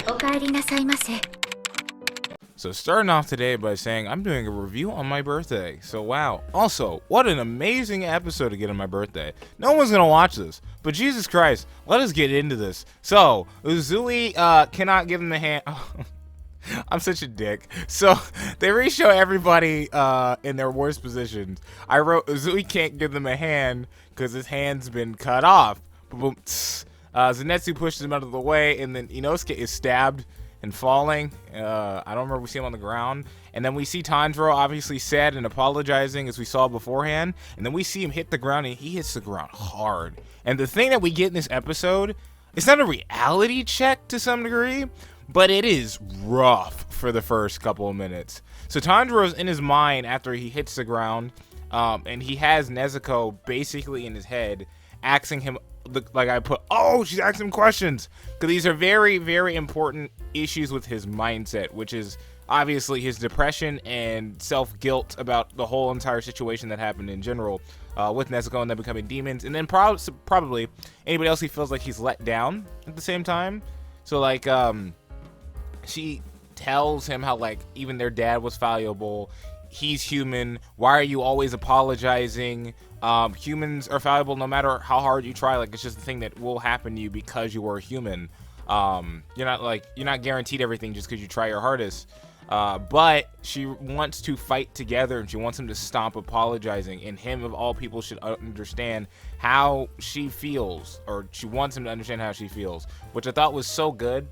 おかえりなさいませ. So starting off today by saying I'm doing a review on my birthday. So wow. Also, what an amazing episode to get on my birthday. No one's gonna watch this, but Jesus Christ, let us get into this. So Uzui cannot give him the hand. I'm such a dick. So they re-show everybody in their worst positions. I wrote Uzui can't give them a hand because his hand's been cut off. Boom. Zenitsu pushes him out of the way, and then Inosuke is stabbed and falling. I don't remember, we see him on the ground. And then we see Tanjiro obviously sad and apologizing as we saw beforehand. And then we see him hit the ground, and he hits the ground hard. And the thing that we get in this episode, it's not a reality check to some degree, but it is rough for the first couple of minutes. So Tanjiro's in his mind after he hits the ground, and he has Nezuko basically in his head, asking him, like I put, oh, she's asking him questions, because these are very, very important issues with his mindset, which is obviously his depression and self-guilt about the whole entire situation that happened in general with Nezuko and them becoming demons, and then probably anybody else he feels like he's let down at the same time. So like she tells him how like even their dad was fallible, he's human, why are you always apologizing? Humans are fallible no matter how hard you try. Like, it's just a thing that will happen to you because you are a human. You're not guaranteed everything just because you try your hardest. But she wants to fight together, and she wants him to stop apologizing, and him of all people should understand how she feels, or she wants him to understand how she feels, which I thought was so good.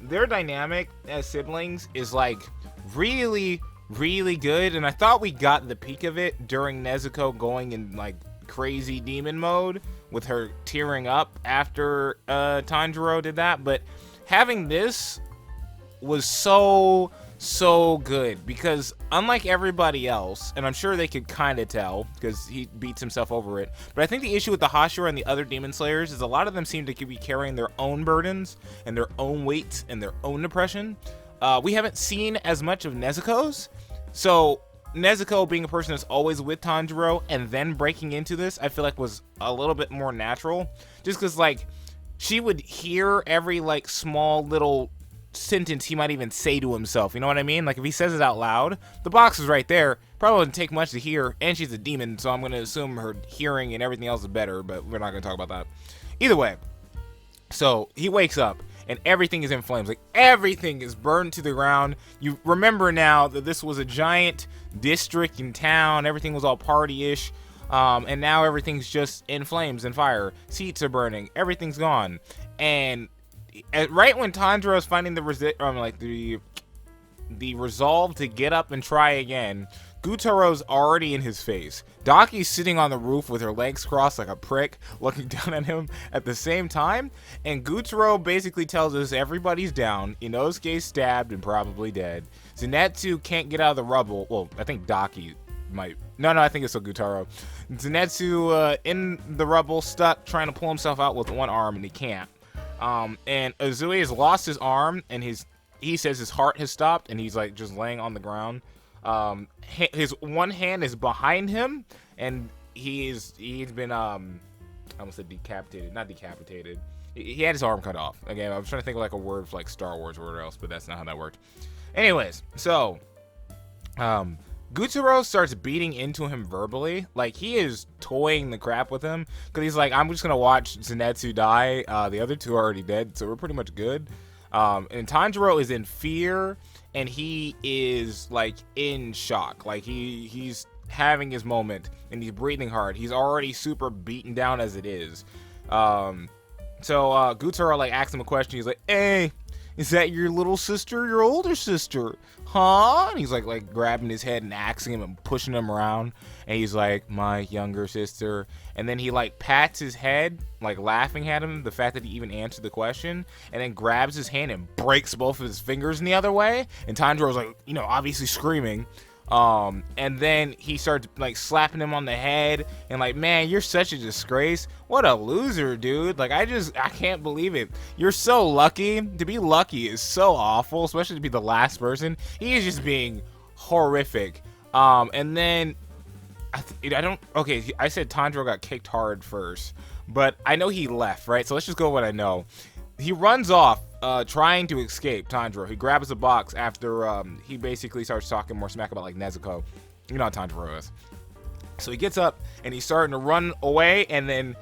Their dynamic as siblings is like really good, and I thought we got the peak of it during Nezuko going in like crazy demon mode with her tearing up after Tanjiro did that. But having this was so good, because unlike everybody else, and I'm sure they could kind of tell because he beats himself over it, but I think the issue with the Hashira and the other demon slayers is a lot of them seem to be carrying their own burdens and their own weights and their own depression. We haven't seen as much of Nezuko's. So Nezuko being a person that's always with Tanjiro and then breaking into this, I feel like was a little bit more natural, just because like she would hear every like small little sentence he might even say to himself, you know what I mean? Like if he says it out loud, the box is right there, probably wouldn't take much to hear, and she's a demon, so I'm going to assume her hearing and everything else is better, but we're not going to talk about that. Either way, so he wakes up and everything is in flames. Like everything is burned to the ground. You remember now that this was a giant district in town. Everything was all party-ish. And now everything's just in flames and fire. Seats are burning. Everything's gone. And right when Tanjiro is finding the resolve to get up and try again, Gutorou's already in his face. Daki's sitting on the roof with her legs crossed like a prick, looking down at him at the same time, and Gutorou basically tells us everybody's down, Inosuke's stabbed and probably dead, Zenitsu can't get out of the rubble. Well, I think Daki might. No, I think it's still Gutorou. Zenitsu in the rubble, stuck, trying to pull himself out with one arm, and he can't. And Uzui has lost his arm, and he says his heart has stopped, and he's like just laying on the ground. His one hand is behind him, and he's been I almost said decapitated, not decapitated. He had his arm cut off. Again, I was trying to think of like a word for like Star Wars or whatever else, but that's not how that worked. Anyways, so Gutorou starts beating into him verbally, like he is toying the crap with him, because he's like, I'm just gonna watch Zenitsu die. The other two are already dead, so we're pretty much good. And Tanjiro is in fear, and he is like in shock. Like he's having his moment, and he's breathing hard. He's already super beaten down as it is. So Gutorou like asks him a question. He's like, hey, is that your little sister, your older sister? Huh? And he's like grabbing his head and axing him and pushing him around. And he's like, my younger sister. And then he like pats his head, like laughing at him, the fact that he even answered the question, and then grabs his hand and breaks both of his fingers in the other way. And Tanjiro's like, obviously screaming. And then he starts like slapping him on the head and like, man, you're such a disgrace. What a loser, dude. Like, I can't believe it. You're so lucky. To be lucky is so awful, especially to be the last person. He is just being horrific. And then I said Tanjiro got kicked hard first, but I know he left, right? So let's just go with what I know. he runs off, trying to escape Tanjiro. He grabs a box after he basically starts talking more smack about like Nezuko. You know how Tanjiro is. So he gets up and he's starting to run away, and then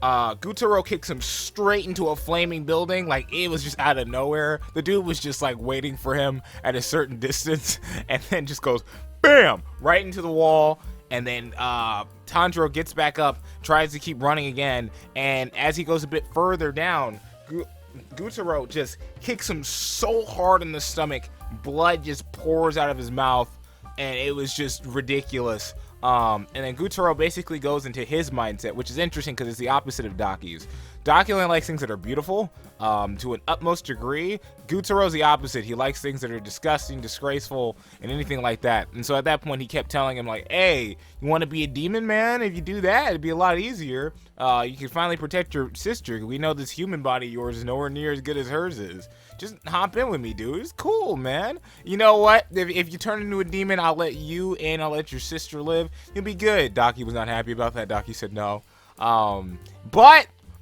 Gutaro kicks him straight into a flaming building. Like, it was just out of nowhere. The dude was just like waiting for him at a certain distance, and then just goes bam right into the wall. And then Tanjiro gets back up, tries to keep running again, and as he goes a bit further down, Gutaro just kicks him so hard in the stomach, blood just pours out of his mouth, and it was just ridiculous. And then Gutaro basically goes into his mindset, which is interesting because it's the opposite of Daki's. Daki only likes things that are beautiful, to an utmost degree. Gutaro's the opposite. He likes things that are disgusting, disgraceful, and anything like that. And so at that point, he kept telling him, like, hey, you want to be a demon, man? If you do that, it'd be a lot easier. You can finally protect your sister. We know this human body of yours is nowhere near as good as hers is. Just hop in with me, dude. It's cool, man. You know what? If you turn into a demon, I'll let you in. I'll let your sister live. You'll be good. Daki was not happy about that. Daki said no.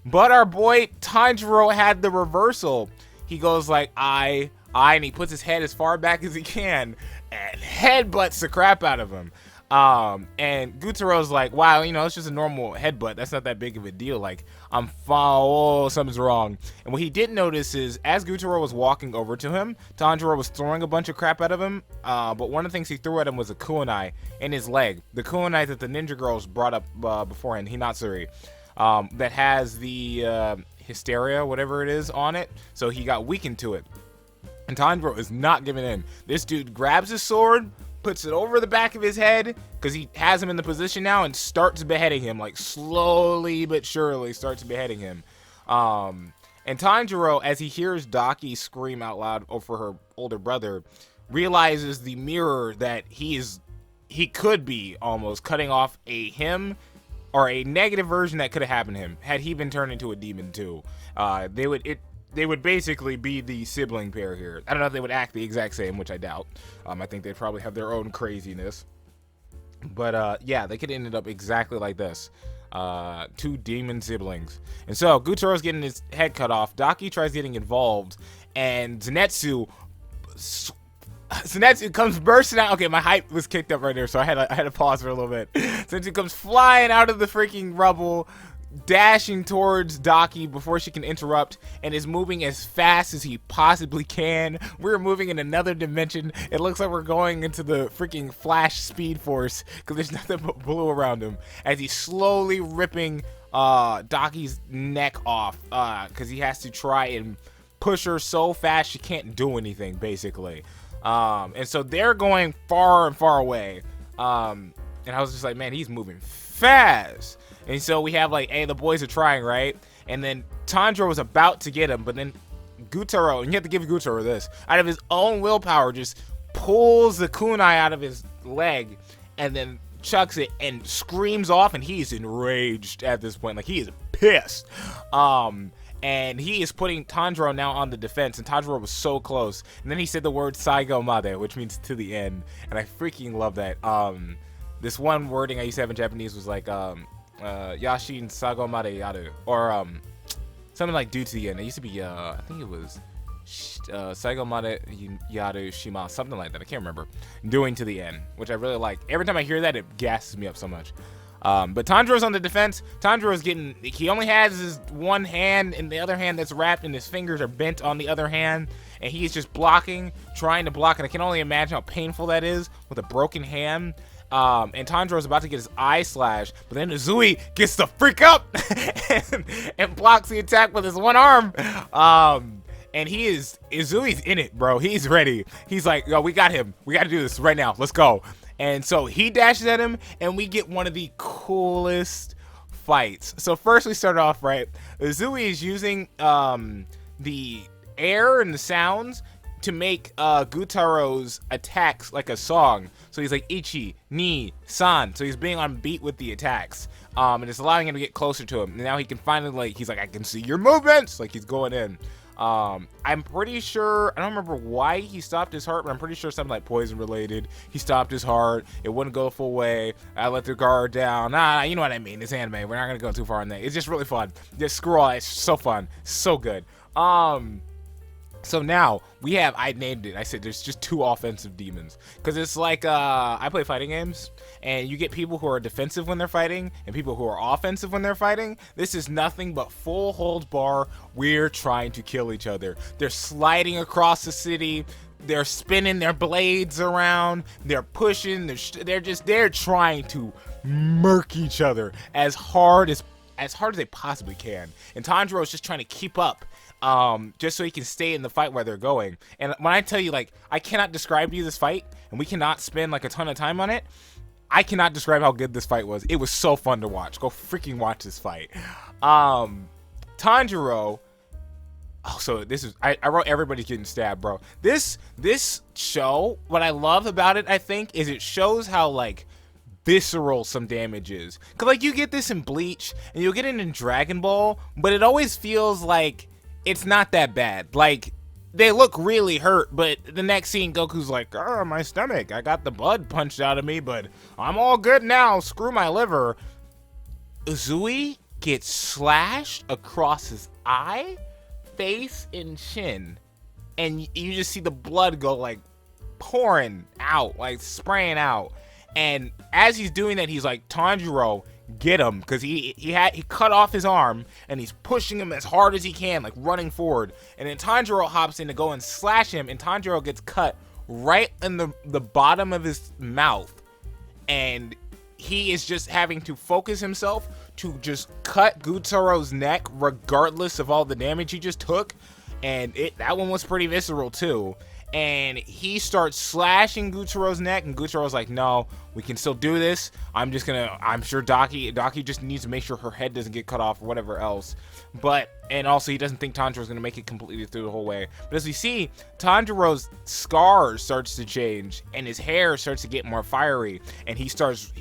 But our boy Tanjiro had the reversal. He goes like, and he puts his head as far back as he can and headbutts the crap out of him. And Gutaro's like, wow, you know, it's just a normal headbutt. That's not that big of a deal. Like, I'm fine. Oh, something's wrong. And what he didn't notice is, as Gutaro was walking over to him, Tanjiro was throwing a bunch of crap at him. But one of the things he threw at him was a kunai in his leg. The kunai that the ninja girls brought up beforehand, Hinatsuri, that has the hysteria, whatever it is, on it. So he got weakened to it. And Tanjiro is not giving in. This dude grabs his sword, puts it over the back of his head, because he has him in the position now, and starts beheading him, like slowly but surely starts beheading him. And Tanjiro, as he hears Daki scream out loud for her older brother, realizes the mirror that he could be almost cutting off him, or a negative version that could have happened to him had he been turned into a demon too. They would basically be the sibling pair here. I don't know if they would act the exact same, which I doubt. I think they'd probably have their own craziness. But yeah, they could end up exactly like this. Two demon siblings. And so Gutaro's getting his head cut off. Daki tries getting involved, and Zenitsu comes bursting out. Okay, my hype was kicked up right there, so I had to pause for a little bit. Zenitsu comes flying out of the freaking rubble, dashing towards Daki before she can interrupt, and is moving as fast as he possibly can. We're moving in another dimension. It looks like we're going into the freaking Flash Speed Force, because there's nothing but blue around him, as he's slowly ripping Daki's neck off, because he has to try and push her so fast she can't do anything, basically. And so they're going far and far away, and I was just like, man, he's moving fast. And so we have like, hey, the boys are trying, right? And then Tanjiro was about to get him, but then Gutaro, and you have to give Gutaro this, out of his own willpower, just pulls the kunai out of his leg and then chucks it and screams off, and he's enraged at this point. Like, he is pissed. And he is putting Tanjiro now on the defense, and Tanjiro was so close. And then he said the word Saigo Made, which means to the end. And I freaking love that. This one wording I used to have in Japanese was like, Yashin Sago Made Yaru, or something like due to the end. It used to be I think it was Saigo Made Yaru Shima, something like that. I can't remember. Doing to the end, which I really like. Every time I hear that, it gasses me up so much. But Tanjiro's on the defense. Tanjiro's he only has his one hand, and the other hand that's wrapped, and his fingers are bent on the other hand, and he's just blocking, trying to block, and I can only imagine how painful that is with a broken hand. And Tanjiro's about to get his eye slashed, but then Uzui gets the freak up and blocks the attack with his one arm. And Uzui's in it, bro. He's ready. He's like, yo, we got him. We got to do this right now. Let's go. And so he dashes at him, and we get one of the coolest fights. So first we start off, right? Uzui is using the air and the sounds to make Gutaro's attacks like a song. So he's like Ichi, Ni, San. So he's being on beat with the attacks. And it's allowing him to get closer to him. And now he can finally, he's like, I can see your movements. Like, he's going in. I'm pretty sure, I don't remember why he stopped his heart, but I'm pretty sure something like poison related. He stopped his heart. It wouldn't go the full way. I let the guard down. Nah, you know what I mean. It's anime. We're not going to go too far on that. It's just really fun. Just screw all. It's so fun. So good. So now we have, I named it, I said there's just 2 offensive demons. Because it's like, I play fighting games, and you get people who are defensive when they're fighting, and people who are offensive when they're fighting. This is nothing but full hold bar, we're trying to kill each other. They're sliding across the city, they're spinning their blades around, they're pushing, they're trying to murk each other as hard as they possibly can. And Tanjiro is just trying to keep up, just so he can stay in the fight where they're going. And when I tell you, like, I cannot describe to you this fight, and we cannot spend like a ton of time on it, I cannot describe how good this fight was. It was so fun to watch. Go freaking watch this fight. Tanjiro. Oh, so this is, I wrote everybody's getting stabbed, bro. This show, what I love about it, I think, is it shows how, like, visceral some damage is. Cause like you get this in Bleach, and you'll get it in Dragon Ball, but it always feels like it's not that bad. Like, they look really hurt, but the next scene, Goku's like, oh, my stomach, I got the blood punched out of me, but I'm all good now, screw my liver. Uzui gets slashed across his eye, face, and chin, and you just see the blood go like pouring out, like spraying out. And as he's doing that, he's like, Tanjiro, get him, because he cut off his arm, and he's pushing him as hard as he can, like running forward. And then Tanjiro hops in to go and slash him, and Tanjiro gets cut right in the bottom of his mouth, and he is just having to focus himself to just cut Gutaro's neck regardless of all the damage he just took. And that one was pretty visceral too. And he starts slashing Gutaro's neck, and Gutaro's like, no, we can still do this. I'm sure Daki just needs to make sure her head doesn't get cut off or whatever else. And also he doesn't think Tanjiro's gonna make it completely through the whole way. But as we see, Tanjiro's scar starts to change, and his hair starts to get more fiery, and he starts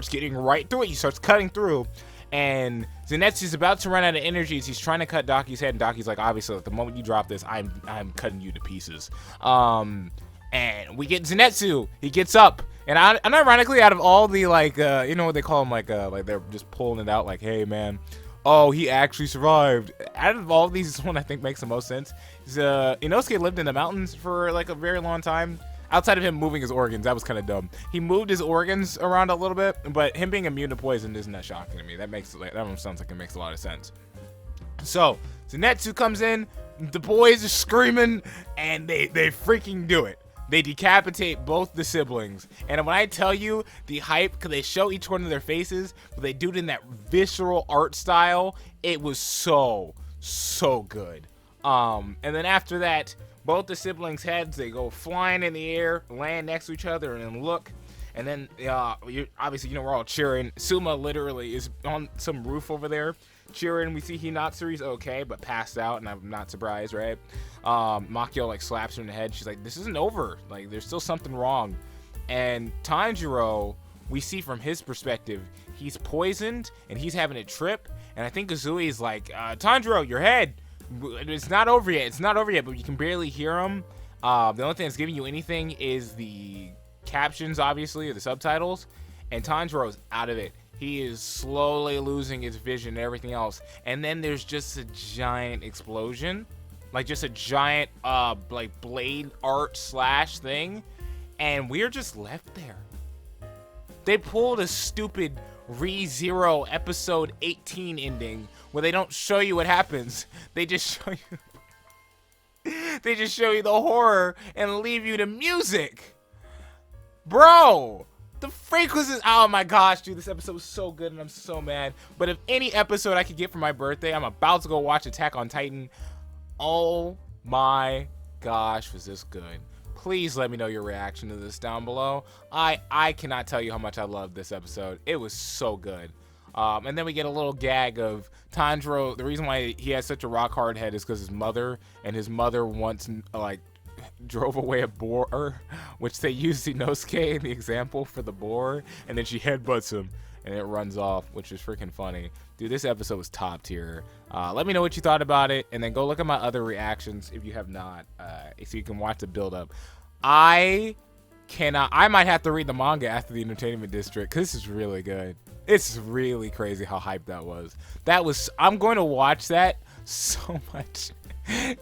getting right through it. He starts cutting through. And Zenitsu's about to run out of energy as he's trying to cut Daki's head, and Daki's like, obviously, the moment you drop this, I'm cutting you to pieces. And we get Zenitsu. He gets up, and ironically, out of all the, like, you know what they call them, like they're just pulling it out, like, hey, man, oh, he actually survived. Out of all these, this one I think makes the most sense. Inosuke lived in the mountains for, like, a very long time. Outside of him moving his organs, that was kind of dumb. He moved his organs around a little bit, but him being immune to poison isn't that shocking to me. That one sounds like it makes a lot of sense. So Zenitsu comes in, the boys are screaming, and they freaking do it. They decapitate both the siblings. And when I tell you the hype, because they show each one of their faces, but they do it in that visceral art style, it was so good. And then after that, both the siblings' heads, they go flying in the air, land next to each other, and then look. And then, obviously, we're all cheering. Suma literally is on some roof over there cheering. We see Hinatsuri's okay, but passed out, and I'm not surprised, right? Makio, like, slaps her in the head. She's like, this isn't over. Like, there's still something wrong. And Tanjiro, we see from his perspective, he's poisoned, and he's having a trip. And I think Uzui's like, Tanjiro, your head. It's not over yet. It's not over yet, but you can barely hear him. The only thing that's giving you anything is the captions, obviously, or the subtitles. And Tanjiro's out of it. He is slowly losing his vision and everything else. And then there's just a giant explosion. Like, just a giant, like, blade art slash thing. And we're just left there. They pulled a stupid Re:Zero episode 18 ending where they don't show you what happens. They just show you the horror and leave you to music. Bro, the freak was this. Oh my gosh, dude, this episode was so good and I'm so mad. But if any episode I could get for my birthday, I'm about to go watch Attack on Titan. Oh my gosh, was this good. Please let me know your reaction to this down below. I cannot tell you how much I loved this episode. It was so good. And then we get a little gag of Tanjiro. The reason why he has such a rock hard head is because his mother once, like, drove away a boar, which they used Inosuke in the example for the boar, and then she headbutts him and it runs off, which is freaking funny. Dude, this episode was top tier. Let me know what you thought about it, and then go look at my other reactions if you have not, so you can watch the build up. I might have to read the manga after the Entertainment District, because this is really good. It's really crazy how hyped that was. I'm going to watch that so much.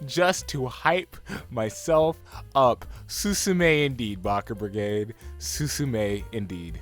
just to hype myself up. Susume indeed, Baka Brigade. Susume indeed.